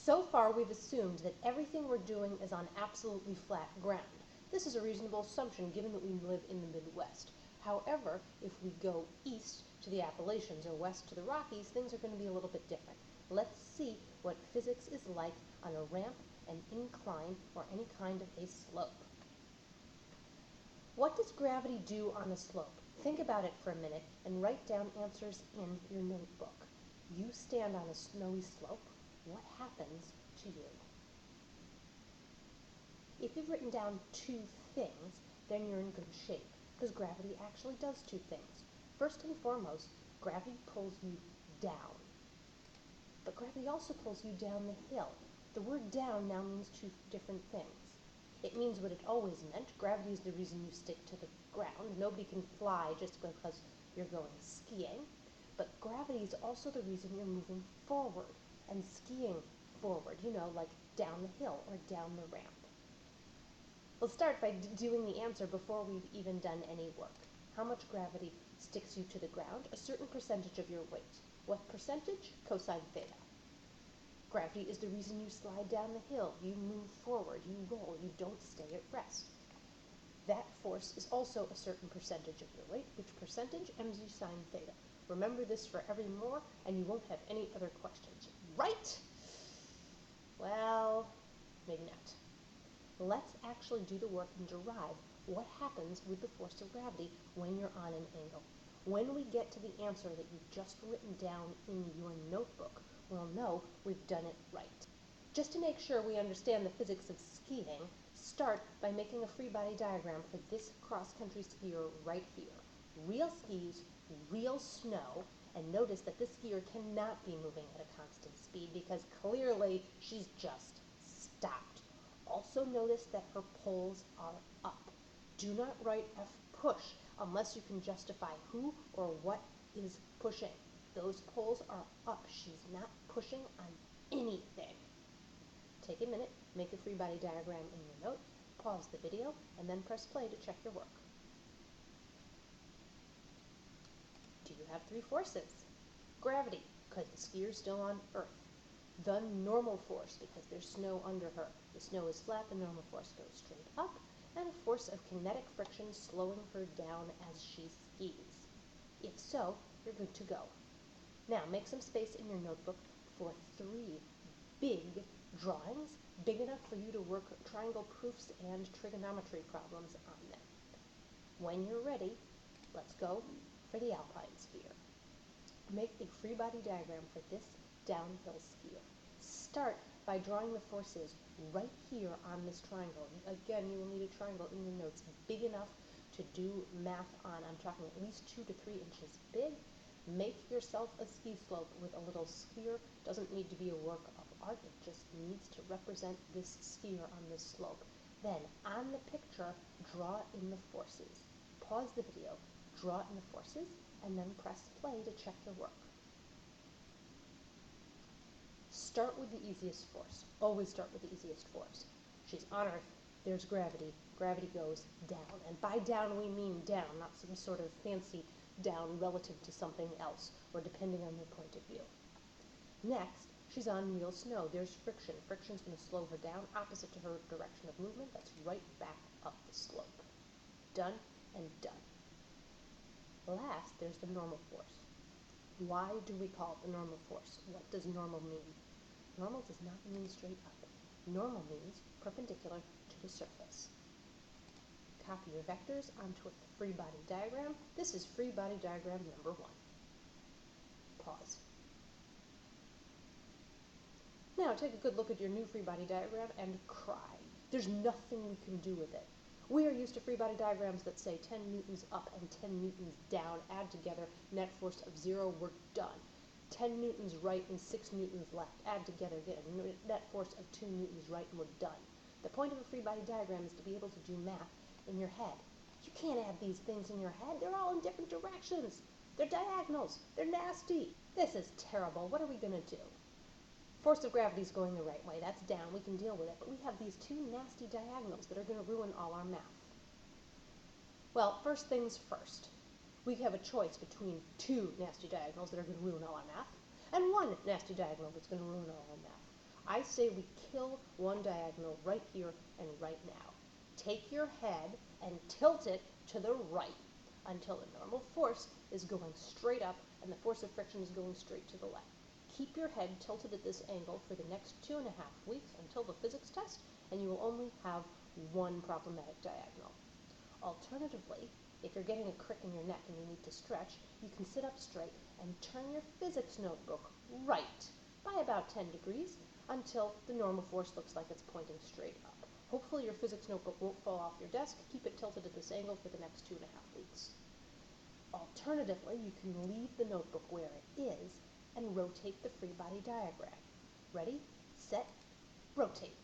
So far, we've assumed that everything we're doing is on absolutely flat ground. This is a reasonable assumption given that we live in the Midwest. However, if we go east to the Appalachians or west to the Rockies, things are going to be a little bit different. Let's see what physics is like on a ramp, an incline, or any kind of a slope. What does gravity do on a slope? Think about it for a minute and write down answers in your notebook. You stand on a snowy slope. What happens to you? If you've written down two things, then you're in good shape, because gravity actually does two things. First and foremost, gravity pulls you down. But gravity also pulls you down the hill. The word down now means two different things. It means what it always meant. Gravity is the reason you stick to the ground. Nobody can fly just because you're going skiing. But gravity is also the reason you're moving forward and skiing forward, like down the hill or down the ramp. We'll start by doing the answer before we've even done any work. How much gravity sticks you to the ground? A certain percentage of your weight. What percentage? Cosine theta. Gravity is the reason you slide down the hill. You move forward, you roll, you don't stay at rest. That force is also a certain percentage of your weight, which percentage? mg sine theta. Remember this for every more, and you won't have any other questions. Right? Well, maybe not. Let's actually do the work and derive what happens with the force of gravity when you're on an angle. When we get to the answer that you've just written down in your notebook, we'll know we've done it right. Just to make sure we understand the physics of skiing, start by making a free body diagram for this cross-country skier right here. Real skis, real snow, and notice that this skier cannot be moving at a constant speed because clearly she's just stopped. Also notice that her poles are up. Do not write F push unless you can justify who or what is pushing. Those poles are up. She's not pushing on anything. Take a minute, make a free body diagram in your note, pause the video, and then press play to check your work. Do you have three forces? Gravity, because the skier's still on Earth. The normal force, because there's snow under her. The snow is flat, the normal force goes straight up, and a force of kinetic friction slowing her down as she skis. If so, you're good to go. Now, make some space in your notebook for three big drawings, big enough for you to work triangle proofs and trigonometry problems on them. When you're ready, let's go for the alpine skier. Make a free body diagram for this downhill skier. Start by drawing the forces right here on this triangle. Again, you will need a triangle in your notes big enough to do math on. I'm talking at least 2 to 3 inches big. Make yourself a ski slope with a little skier. Doesn't need to be a work of art. It just needs to represent this skier on this slope. Then, on the picture, draw in the forces. Pause the video, draw in the forces, and then press play to check your work. Start with the easiest force. Always start with the easiest force. She's on Earth. There's gravity. Gravity goes down. And by down, we mean down, not some sort of fancy down relative to something else, or depending on your point of view. Next, she's on real snow. There's friction. Friction's going to slow her down, opposite to her direction of movement. That's right back up the slope. Done and done. Last, there's the normal force. Why do we call it the normal force? What does normal mean? Normal does not mean straight up. Normal means perpendicular to the surface. Copy your vectors onto a free body diagram. This is free body diagram number 1. Pause. Now take a good look at your new free body diagram and cry. There's nothing we can do with it. We are used to free body diagrams that say 10 newtons up and 10 newtons down, add together, net force of 0, we're done. 10 newtons right and 6 newtons left, add together, get a net force of 2 newtons right, and we're done. The point of a free body diagram is to be able to do math in your head. You can't add these things in your head. They're all in different directions. They're diagonals. They're nasty. This is terrible. What are we going to do? Force of gravity is going the right way. That's down. We can deal with it. But we have these two nasty diagonals that are going to ruin all our math. Well, first things first. We have a choice between 2 nasty diagonals that are going to ruin all our math and 1 nasty diagonal that's going to ruin all our math. I I say we kill one diagonal right here and right now. Take your head and tilt it to the right until the normal force is going straight up and the force of friction is going straight to the left. Keep your head tilted at this angle for the next 2.5 weeks until the physics test, and you will only have one problematic diagonal. Alternatively, if you're getting a crick in your neck and you need to stretch, you can sit up straight and turn your physics notebook right by about 10 degrees until the normal force looks like it's pointing straight up. Hopefully your physics notebook won't fall off your desk. Keep it tilted at this angle for the next 2.5 weeks. Alternatively, you can leave the notebook where it is and rotate the free body diagram. Ready, set, rotate.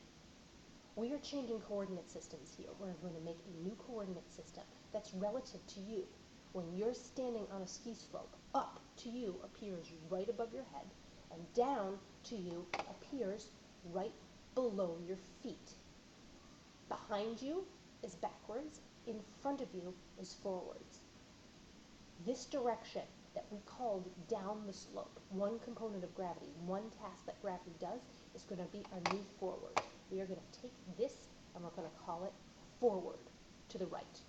We are changing coordinate systems here. We're going to make a new coordinate system that's relative to you. When you're standing on a ski slope, up to you appears right above your head, and down to you appears right below your feet. Behind you is backwards, in front of you is forwards. This direction that we called down the slope, one component of gravity, one task that gravity does, is going to be our new forward. We are going to take this and we're going to call it forward to the right.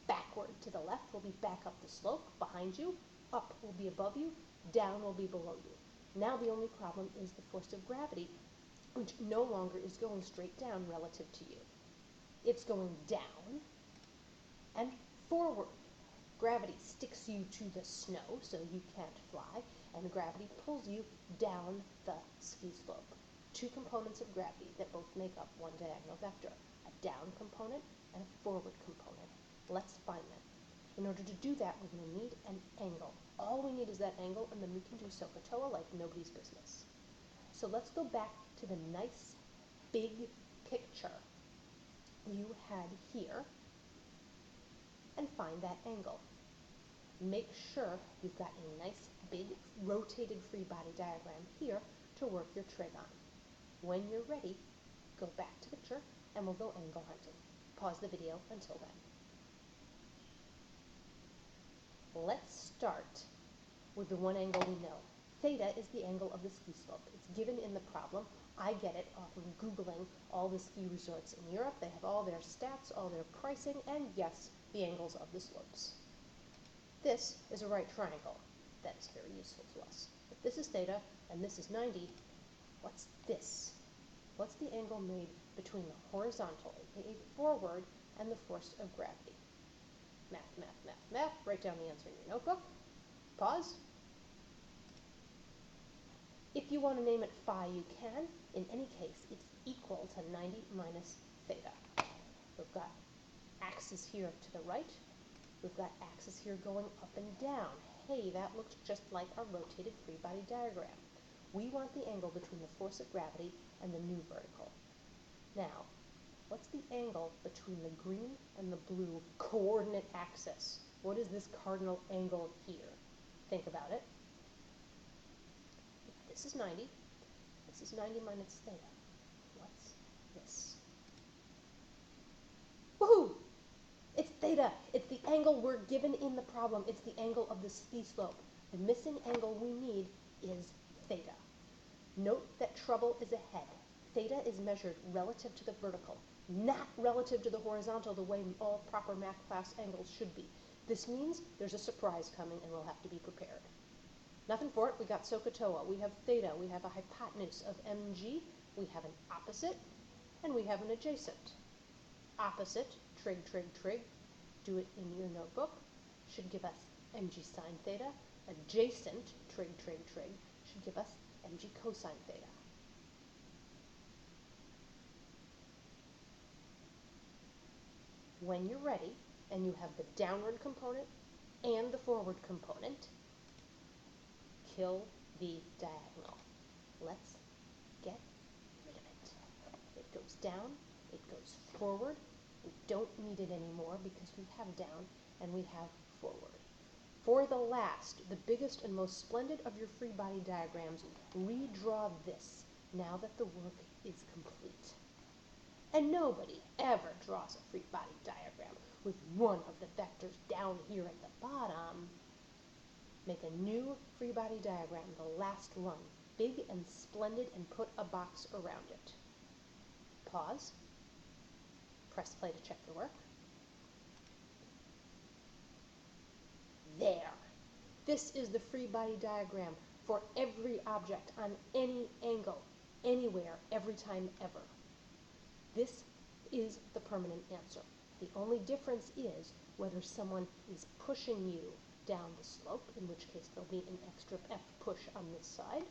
Backward to the left will be back up the slope, behind you, up will be above you, down will be below you. Now the only problem is the force of gravity, which no longer is going straight down relative to you. It's going down and forward. Gravity sticks you to the snow so you can't fly, and gravity pulls you down the ski slope. Two components of gravity that both make up one diagonal vector, a down component and a forward component. Let's find them. In order to do that, we're going to need an angle. All we need is that angle, and then we can do SOHCAHTOA like nobody's business. So let's go back to the nice big picture you had here and find that angle. Make sure you've got a nice big rotated free body diagram here to work your trig on. When you're ready, go back to the picture and we'll go angle hunting. Pause the video until then. Let's start with the one angle we know. Theta is the angle of the ski slope. It's given in the problem. I get it off of Googling all the ski resorts in Europe. They have all their stats, all their pricing, and yes, the angles of the slopes. This is a right triangle. That is very useful to us. If this is theta and this is 90, what's this? What's the angle made between the horizontal, aka forward, and the force of gravity? Math, math, math, math. Write down the answer in your notebook. Pause. If you want to name it phi, you can. In any case, it's equal to 90 minus theta. We've got axis here to the right. We've got axis here going up and down. Hey, that looks just like our rotated free body diagram. We want the angle between the force of gravity and the new vertical. Now, what's the angle between the green and the blue coordinate axis? What is this cardinal angle here? Think about it. If this is 90, this is 90 minus theta. What's this? Woohoo! It's theta. It's the angle we're given in the problem. It's the angle of the ski slope. The missing angle we need is theta. Note that trouble is ahead. Theta is measured relative to the vertical, not relative to the horizontal the way all proper math class angles should be. This means there's a surprise coming and we'll have to be prepared. Nothing for it. We got SOHCAHTOA. We have theta. We have a hypotenuse of mg. We have an opposite, and we have an adjacent. Opposite, trig, trig, trig. Do it in your notebook. Should give us mg sine theta. Adjacent, trig, trig, trig, should give us mg cosine theta. When you're ready, and you have the downward component and the forward component, kill the diagonal. Let's get rid of it. It goes down, it goes forward. We don't need it anymore because we have down and we have forward. For the last, the biggest and most splendid of your free body diagrams, redraw this now that the work is complete. And nobody ever draws a free body diagram with one of the vectors down here at the bottom. Make a new free body diagram, the last run, big and splendid and put a box around it. Pause. Press play to check your work. There. This is the free body diagram for every object on any angle, anywhere, every time, ever. This is the permanent answer. The only difference is whether someone is pushing you down the slope, in which case there'll be an extra F push on this side,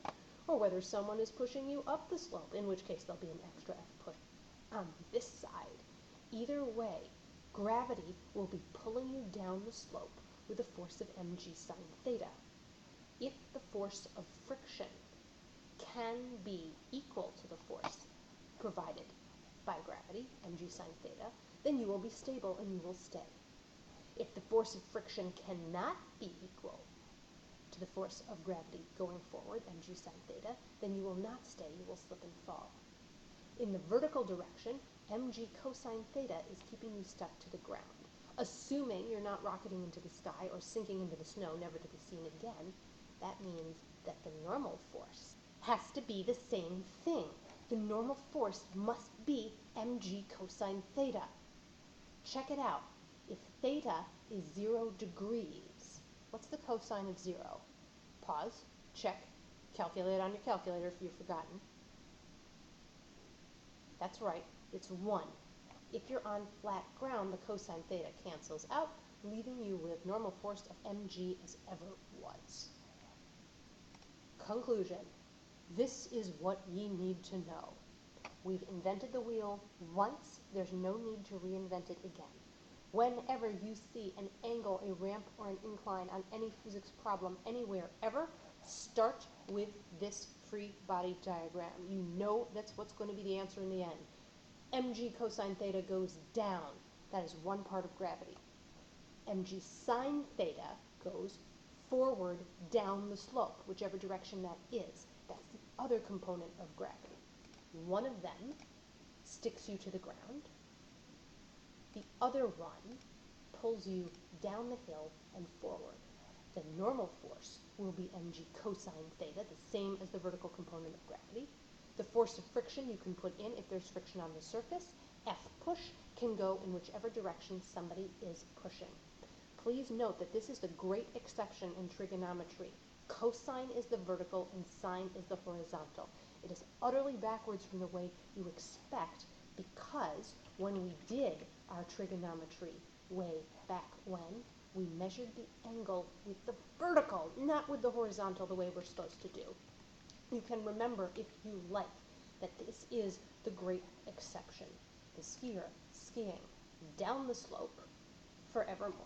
or whether someone is pushing you up the slope, in which case there'll be an extra F push on this side. Either way, gravity will be pulling you down the slope with a force of mg sine theta. If the force of friction can be equal to the force provided by gravity, mg sine theta, then you will be stable and you will stay. If the force of friction cannot be equal to the force of gravity going forward, mg sine theta, then you will not stay, you will slip and fall. In the vertical direction, mg cosine theta is keeping you stuck to the ground. Assuming you're not rocketing into the sky or sinking into the snow, never to be seen again, that means that the normal force has to be the same thing. The normal force must be mg cosine theta. Check it out. If theta is 0 degrees, what's the cosine of 0? Pause, check, calculate on your calculator if you've forgotten. That's right, it's 1. If you're on flat ground, the cosine theta cancels out, leaving you with normal force of mg as ever was. Conclusion. This is what ye need to know. We've invented the wheel once, there's no need to reinvent it again. Whenever you see an angle, a ramp, or an incline on any physics problem anywhere ever, start with this free body diagram. You know that's what's going to be the answer in the end. mg cosine theta goes down. That is one part of gravity. mg sine theta goes forward down the slope, whichever direction that is. That's the other component of gravity. One of them sticks you to the ground. The other one pulls you down the hill and forward. The normal force will be mg cosine theta, the same as the vertical component of gravity. The force of friction you can put in if there's friction on the surface. F push can go in whichever direction somebody is pushing. Please note that this is the great exception in trigonometry. Cosine is the vertical and sine is the horizontal. It is utterly backwards from the way you expect, because when we did our trigonometry way back when, we measured the angle with the vertical, not with the horizontal the way we're supposed to do. You can remember, if you like, that this is the great exception. The skier skiing down the slope forevermore.